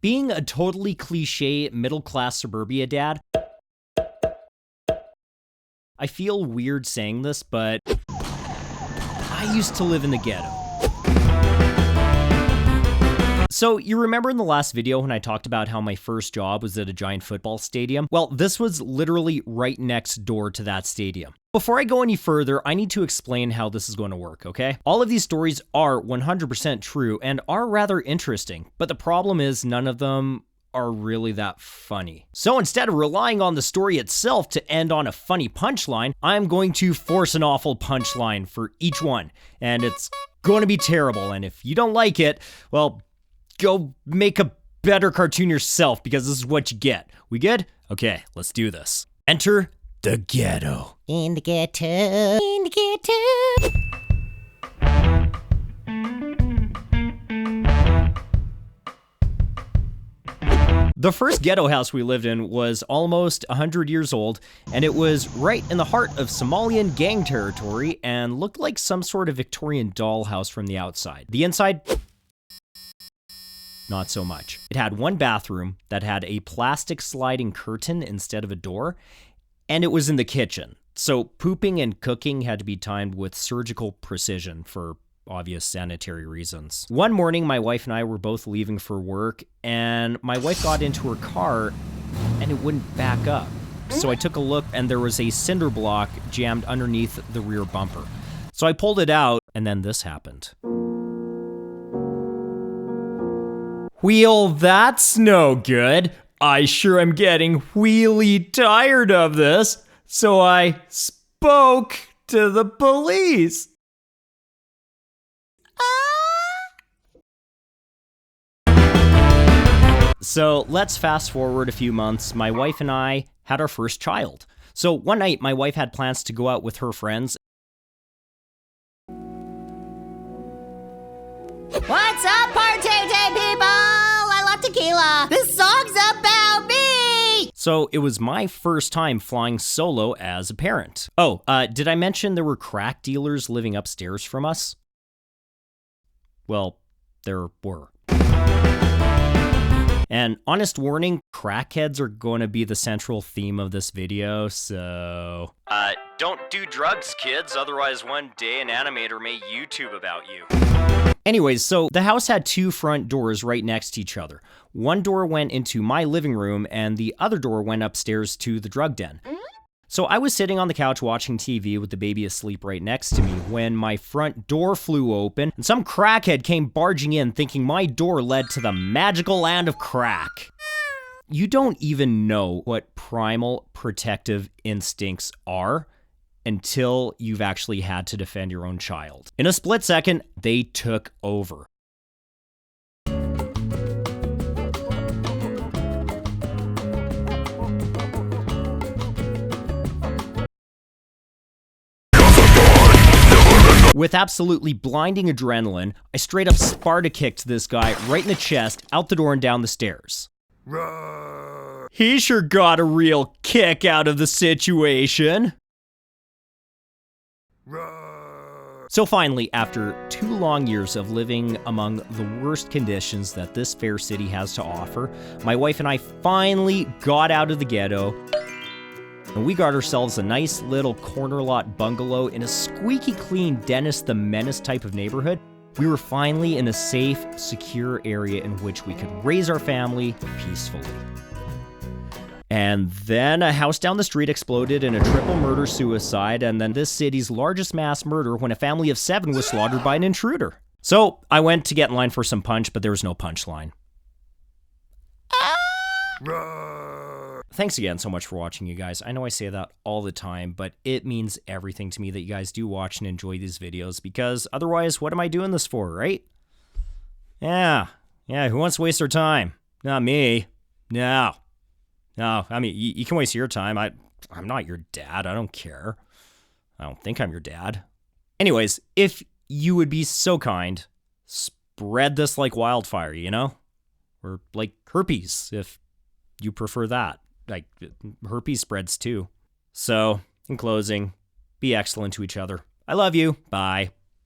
Being a totally cliche middle-class suburbia dad, I feel weird saying this, but I used to live in the ghetto. So you remember in the last video when I talked about how my first job was at a giant football stadium? Well, this was literally right next door to that stadium. Before I go any further, I need to explain how this is going to work, okay? All of these stories are 100% true and are rather interesting, but the problem is none of them are really that funny. So instead of relying on the story itself to end on a funny punchline, I'm going to force an awful punchline for each one, and it's going to be terrible, and if you don't like it, well, go make a better cartoon yourself, because this is what you get. We good? Okay, let's do this. Enter the ghetto. In the ghetto, in the ghetto. The first ghetto house we lived in was almost 100 years old, and it was right in the heart of Somalian gang territory and looked like some sort of Victorian dollhouse from the outside. The inside, not so much. It had one bathroom that had a plastic sliding curtain instead of a door, and it was in the kitchen. So pooping and cooking had to be timed with surgical precision for obvious sanitary reasons. One morning, my wife and I were both leaving for work, and my wife got into her car and it wouldn't back up. So I took a look and there was a cinder block jammed underneath the rear bumper. So I pulled it out, and then this happened. Wheel, that's no good. I sure am getting wheelie tired of this. So I spoke to the police. So let's fast forward a few months. My wife and I had our first child. So one night, my wife had plans to go out with her friends. What's up, party day people? I love tequila. This song's about me. So it was my first time flying solo as a parent. Oh, did I mention there were crack dealers living upstairs from us? Well, there were. And honest warning, crackheads are going to be the central theme of this video, so... don't do drugs, kids, otherwise one day an animator may YouTube about you. Anyways, so the house had two front doors right next to each other. One door went into my living room, and the other door went upstairs to the drug den. So I was sitting on the couch watching TV with the baby asleep right next to me when my front door flew open and some crackhead came barging in thinking my door led to the magical land of crack. You don't even know what primal protective instincts are until you've actually had to defend your own child. In a split second, they took over. With absolutely blinding adrenaline, I straight up Sparta kicked this guy right in the chest, out the door and down the stairs. He sure got a real kick out of the situation. So finally, after 2 long years of living among the worst conditions that this fair city has to offer, my wife and I finally got out of the ghetto. And we got ourselves a nice little corner lot bungalow in a squeaky clean Dennis the Menace type of neighborhood. We were finally in a safe, secure area in which we could raise our family peacefully. And then a house down the street exploded in a triple murder-suicide, and then this city's largest mass murder when a family of 7 was slaughtered by an intruder. So I went to get in line for some punch, but there was no punchline. Thanks again so much for watching, you guys. I know I say that all the time, but it means everything to me that you guys do watch and enjoy these videos, because otherwise, what am I doing this for, right? Yeah, who wants to waste their time? Not me. No, I mean, you can waste your time. I'm not your dad. I don't care. I don't think I'm your dad. Anyways, if you would be so kind, spread this like wildfire, you know? Or like herpes, if you prefer that. Like, herpes spreads too. So, in closing, be excellent to each other. I love you. Bye.